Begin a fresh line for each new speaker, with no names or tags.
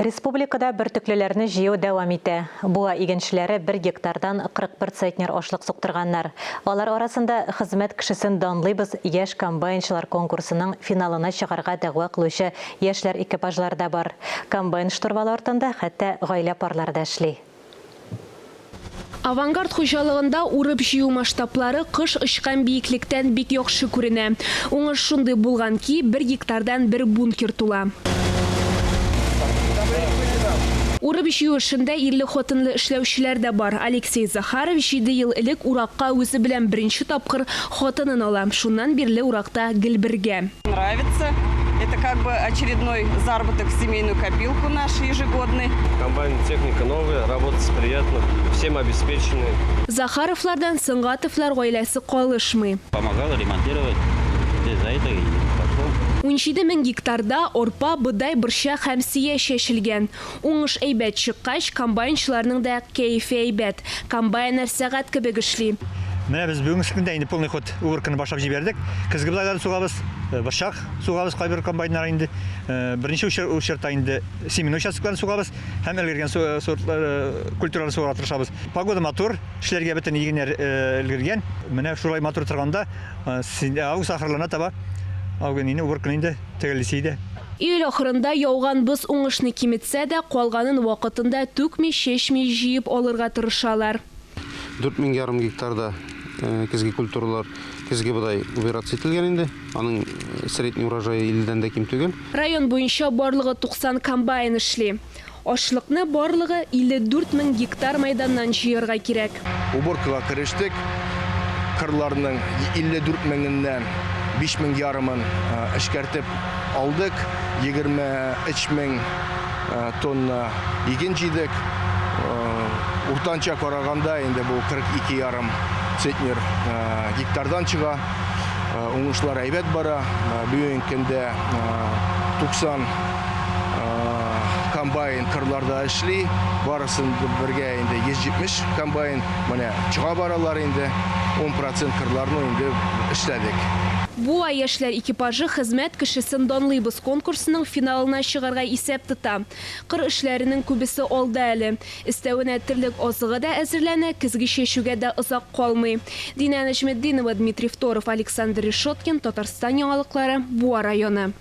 Республикада бөртүклелерни жио дәвам ите. Буа игенчиләре 1 гектардан 41 центнер ашлык суктырганнар. Алар арасында хезмәт кешесен данлыйбыз яшь комбайнчылар конкурсының финалына чыгарга дәгъва кылучы яшьләр экипажлар да бар. Комбайн штурвалы артында хәтта гаилә парлары да эшли.
Авангард хуҗалыгында урып җыю масштаблары кыш очкан бийеклектән бик яхшы күренә. Уңыш шундый булган ки, 1 гектардан 1 бункер тула. Урып җыю эшендә 50 хатынлы эшләүчеләр дә бар. Алексей Захаров 7 ел элек уракка үзе белән беренче тапкыр хатынын ала. Шуннан бирле уракта гелбергә.
Нравится. Это как бы очередной заработок в семейную копилку наш ежегодный.
Комбайн техника новая, работать приятно, всем обеспечены.
Захаровлардан Сыңгатовлар гаиләсе калышмый.
Помогал ремонтировать, за это и пошел.
17 000 гектарда орпа, быдай, борча һәм сия чәчелгән. Уңыш әйбәт чыккач, комбайнчыларның да кәефе әйбәт. Комбайннар сәгать кебек эшли.
Менә без бүгенге көндә инде полный ход уборканы башлап җибәрдек. Көзге бидайлар сугабыз, борчак сугабыз, кайбер комбайннар инде. Беренче учетта инде семена участокларын сугабыз, һәм элгергән сортлар культуралар сугара тырышабыз. Погода матур, эшләргә бөтен игеннәр элгергән. Менә шулай матур торганда, август ахырларына таба аугынны уборканы инде төгәллесе.
Июль ахырында яуган боз уңышны киметсә дә, калганын вакытында түкми, чәчми җыеп алырга тырышалар.
4,5 гектарда көзге культуралар, көзге быдай операция ителгән инде. Аның средний урожайы 50-дән дә ким түгел.
Район буенча барлыгы 90 комбайн эшли. Ашлыкны барлыгы 54 000 гектар майданнан җыярга кирәк.
Уборкага керештек. Кырларның 54 000-ннән 5 000 ярымын эшкәртеп алдык. 23 000 тонна иген җыйдык. Уртанча караганда инде бу 42,5 центнер гектардан чыга. Уңышлар әйбәт бара. Бүгенге көндә 90 комбайн кырларда эшли. Барысын бергә инде 170 комбайн менә чыга баралар инде. 10% кырларны инде эшләдек.
Буа яшьләр экипажы хезмәт кешесен данлыйбыз конкурсының финалына чыгарга исәп тота. Кыр эшләренең күбесе алда әле. Өстәвенә терлек азыгы да әзерләнә, көзге чәчүгә дә озак калмый. Динә Нәҗметдинова, Дмитрий Второв, Александр Решоткин, Татарстан яңалыклары, Буа районы.